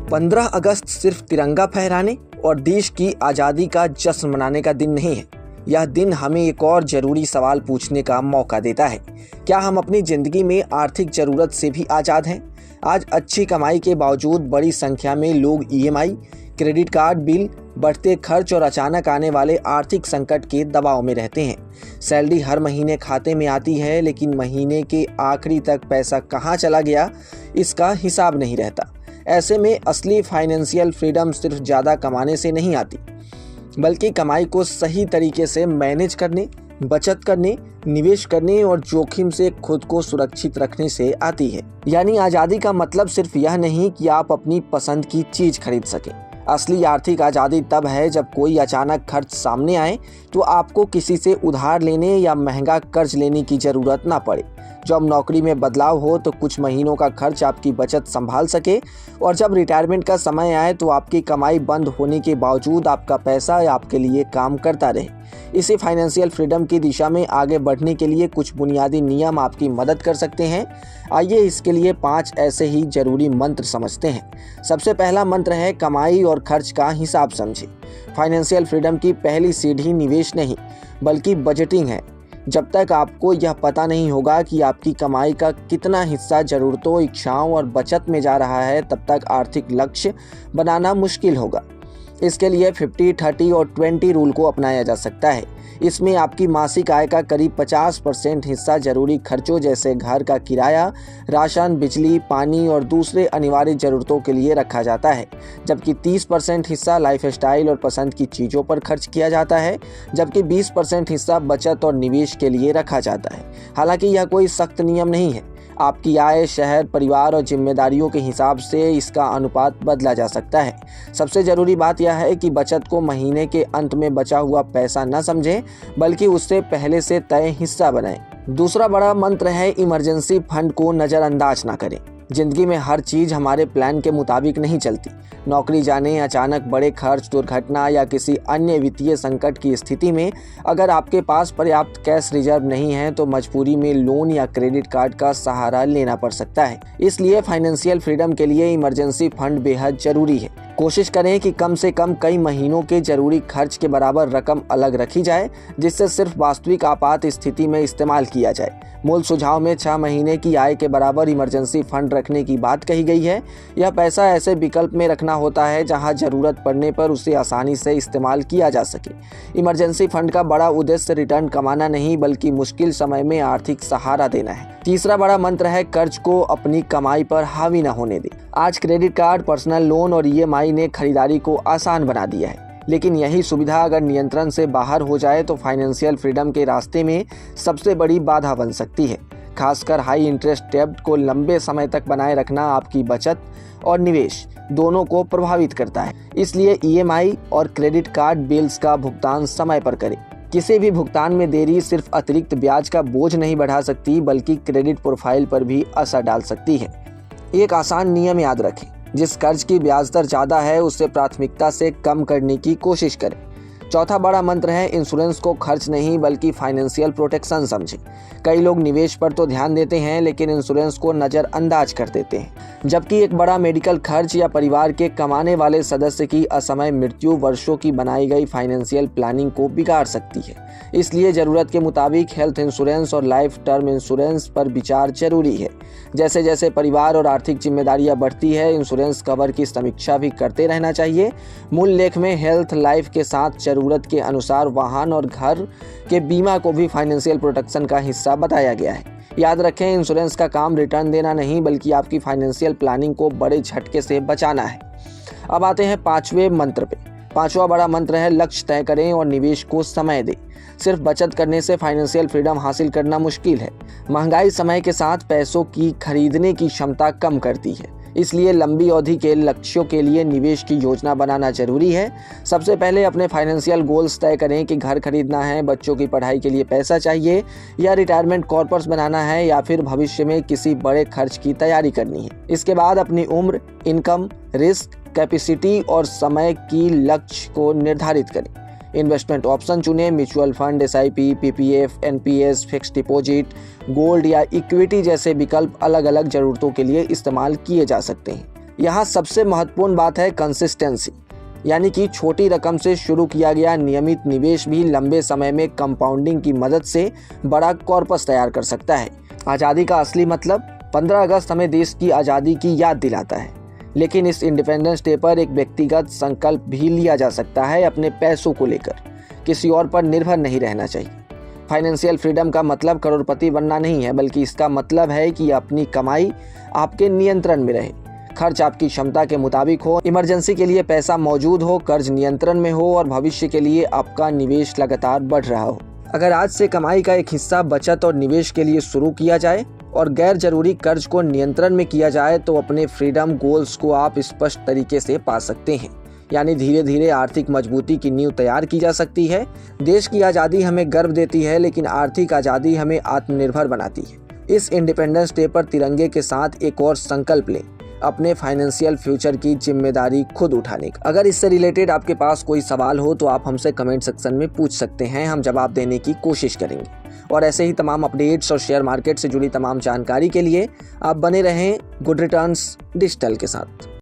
15 अगस्त सिर्फ तिरंगा फहराने और देश की आज़ादी का जश्न मनाने का दिन नहीं है। यह दिन हमें एक और ज़रूरी सवाल पूछने का मौका देता है। क्या हम अपनी ज़िंदगी में आर्थिक ज़रूरत से भी आज़ाद हैं? आज अच्छी कमाई के बावजूद बड़ी संख्या में लोग ईएमआई, क्रेडिट कार्ड बिल, बढ़ते खर्च और अचानक आने वाले आर्थिक संकट के दबाव में रहते हैं। सैलरी हर महीने खाते में आती है, लेकिन महीने के आखिरी तक पैसा कहाँ चला गया, इसका हिसाब नहीं रहता। ऐसे में असली फाइनेंशियल फ्रीडम सिर्फ ज़्यादा कमाने से नहीं आती, बल्कि कमाई को सही तरीके से मैनेज करने, बचत करने, निवेश करने और जोखिम से खुद को सुरक्षित रखने से आती है। यानी आज़ादी का मतलब सिर्फ यह नहीं कि आप अपनी पसंद की चीज़ खरीद सकें। असली आर्थिक आज़ादी तब है जब कोई अचानक खर्च सामने आए तो आपको किसी से उधार लेने या महंगा कर्ज लेने की ज़रूरत ना पड़े। जब नौकरी में बदलाव हो तो कुछ महीनों का खर्च आपकी बचत संभाल सके, और जब रिटायरमेंट का समय आए तो आपकी कमाई बंद होने के बावजूद आपका पैसा आपके लिए काम करता रहे। इसी फाइनेंशियल फ्रीडम की दिशा में आगे बढ़ने के लिए कुछ बुनियादी नियम आपकी मदद कर सकते हैं। आइए इसके लिए 5 ऐसे ही जरूरी मंत्र समझते हैं। सबसे पहला मंत्र है कमाई और खर्च का हिसाब समझें। फाइनेंशियल फ्रीडम की पहली सीढ़ी निवेश नहीं बल्कि बजटिंग है। जब तक आपको यह पता नहीं होगा कि आपकी कमाई का कितना हिस्सा ज़रूरतों, इच्छाओं और बचत में जा रहा है, तब तक आर्थिक लक्ष्य बनाना मुश्किल होगा। इसके लिए 50, 30 और 20 रूल को अपनाया जा सकता है। इसमें आपकी मासिक आय का करीब 50% हिस्सा जरूरी खर्चों जैसे घर का किराया, राशन, बिजली, पानी और दूसरे अनिवार्य ज़रूरतों के लिए रखा जाता है, जबकि 30% हिस्सा लाइफस्टाइल और पसंद की चीज़ों पर खर्च किया जाता है, जबकि 20% हिस्सा बचत और निवेश के लिए रखा जाता है। हालांकि यह कोई सख्त नियम नहीं है। आपकी आय, शहर, परिवार और जिम्मेदारियों के हिसाब से इसका अनुपात बदला जा सकता है। सबसे ज़रूरी बात यह है कि बचत को महीने के अंत में बचा हुआ पैसा न समझें, बल्कि उससे पहले से तय हिस्सा बनाएं। दूसरा बड़ा मंत्र है इमरजेंसी फंड को नज़रअंदाज ना करें। जिंदगी में हर चीज़ हमारे प्लान के मुताबिक नहीं चलती। नौकरी जाने, अचानक बड़े खर्च, दुर्घटना या किसी अन्य वित्तीय संकट की स्थिति में अगर आपके पास पर्याप्त कैश रिजर्व नहीं है तो मजबूरी में लोन या क्रेडिट कार्ड का सहारा लेना पड़ सकता है। इसलिए फाइनेंशियल फ्रीडम के लिए इमरजेंसी फंड बेहद ज़रूरी है। कोशिश करें कि कम से कम कई महीनों के जरूरी खर्च के बराबर रकम अलग रखी जाए, जिससे सिर्फ वास्तविक आपात स्थिति में इस्तेमाल किया जाए। मूल सुझाव में 6 महीने की आय के बराबर इमरजेंसी फंड रखने की बात कही गई है। यह पैसा ऐसे विकल्प में रखना होता है जहां ज़रूरत पड़ने पर उसे आसानी से इस्तेमाल किया जा सके। इमरजेंसी फंड का बड़ा उद्देश्य रिटर्न कमाना नहीं बल्कि मुश्किल समय में आर्थिक सहारा देना है। तीसरा बड़ा मंत्र है कर्ज को अपनी कमाई पर हावी न होने दें। आज क्रेडिट कार्ड, पर्सनल लोन और ईएमआई ने खरीदारी को आसान बना दिया है, लेकिन यही सुविधा अगर नियंत्रण से बाहर हो जाए तो फाइनेंशियल फ्रीडम के रास्ते में सबसे बड़ी बाधा बन सकती है। खासकर हाई इंटरेस्ट डेब्ट को लंबे समय तक बनाए रखना आपकी बचत और निवेश दोनों को प्रभावित करता है। इसलिए ईएमआई और क्रेडिट कार्ड बिल्स का भुगतान समय पर करें। किसी भी भुगतान में देरी सिर्फ अतिरिक्त ब्याज का बोझ नहीं बढ़ा सकती, बल्कि क्रेडिट प्रोफाइल पर भी असर डाल सकती है। एक आसान नियम याद रखें, जिस कर्ज की ब्याज दर ज़्यादा है उसे प्राथमिकता से कम करने की कोशिश करें। चौथा बड़ा मंत्र है इंश्योरेंस को खर्च नहीं बल्कि फाइनेंशियल प्रोटेक्शन समझें। कई लोग निवेश पर तो ध्यान देते हैं लेकिन इंश्योरेंस को नज़रअंदाज कर देते हैं, जबकि एक बड़ा मेडिकल खर्च या परिवार के कमाने वाले सदस्य की असमय मृत्यु वर्षों की बनाई गई फाइनेंशियल प्लानिंग को बिगाड़ सकती है। इसलिए ज़रूरत के मुताबिक हेल्थ इंश्योरेंस और लाइफ टर्म इंश्योरेंस पर विचार जरूरी है। जैसे जैसे परिवार और आर्थिक जिम्मेदारियां बढ़ती है, इंश्योरेंस कवर की समीक्षा भी करते रहना चाहिए। मूल लेख में हेल्थ, लाइफ के साथ ज़रूरत के अनुसार वाहन और घर के बीमा को भी फाइनेंशियल प्रोटेक्शन का हिस्सा बताया गया है। याद रखें, इंश्योरेंस का काम रिटर्न देना नहीं बल्कि आपकी फाइनेंशियल प्लानिंग को बड़े झटके से बचाना है। अब आते हैं 5वें मंत्र पे। 5वां बड़ा मंत्र है लक्ष्य तय करें और निवेश को समय दें। सिर्फ बचत करने से फाइनेंशियल फ्रीडम हासिल करना मुश्किल है। महंगाई समय के साथ पैसों की खरीदने की क्षमता कम करती है। इसलिए लंबी अवधि के लक्ष्यों के लिए निवेश की योजना बनाना जरूरी है। सबसे पहले अपने फाइनेंशियल गोल्स तय करें कि घर खरीदना है, बच्चों की पढ़ाई के लिए पैसा चाहिए, या रिटायरमेंट कॉर्पस बनाना है, या फिर भविष्य में किसी बड़े खर्च की तैयारी करनी है। इसके बाद अपनी उम्र, इनकम, रिस्क, कैपेसिटी और समय की लक्ष्य को निर्धारित करें। इन्वेस्टमेंट ऑप्शन चुनें। Mutual fund, SIP, PPF, NPS, fixed deposit, gold या इक्विटी जैसे विकल्प अलग अलग जरूरतों के लिए इस्तेमाल किए जा सकते हैं। यहाँ सबसे महत्वपूर्ण बात है कंसिस्टेंसी, यानी कि छोटी रकम से शुरू किया गया नियमित निवेश भी लंबे समय में कंपाउंडिंग की मदद से बड़ा कॉर्पस तैयार कर सकता है। आज़ादी का असली मतलब 15 अगस्त हमें देश की आज़ादी की याद दिलाता है, लेकिन इस इंडिपेंडेंस डे पर एक व्यक्तिगत संकल्प भी लिया जा सकता है। अपने पैसों को लेकर किसी और पर निर्भर नहीं रहना चाहिए। फाइनेंशियल फ्रीडम का मतलब करोड़पति बनना नहीं है, बल्कि इसका मतलब है कि अपनी कमाई आपके नियंत्रण में रहे, खर्च आपकी क्षमता के मुताबिक हो, इमरजेंसी के लिए पैसा मौजूद हो, कर्ज नियंत्रण में हो और भविष्य के लिए आपका निवेश लगातार बढ़ रहा हो। अगर आज से कमाई का एक हिस्सा बचत और निवेश के लिए शुरू किया जाए और गैर जरूरी कर्ज को नियंत्रण में किया जाए तो अपने फ्रीडम गोल्स को आप स्पष्ट तरीके से पा सकते हैं। यानी धीरे धीरे आर्थिक मजबूती की नींव तैयार की जा सकती है। देश की आज़ादी हमें गर्व देती है, लेकिन आर्थिक आज़ादी हमें आत्मनिर्भर बनाती है। इस इंडिपेंडेंस डे पर तिरंगे के साथ एक और संकल्प लें, अपने फाइनेंशियल फ्यूचर की जिम्मेदारी खुद उठाने का। अगर इससे रिलेटेड आपके पास कोई सवाल हो तो आप हमसे कमेंट सेक्शन में पूछ सकते हैं, हम जवाब देने की कोशिश करेंगे। और ऐसे ही तमाम अपडेट्स और शेयर मार्केट से जुड़ी तमाम जानकारी के लिए आप बने रहें गुड रिटर्न्स डिजिटल के साथ।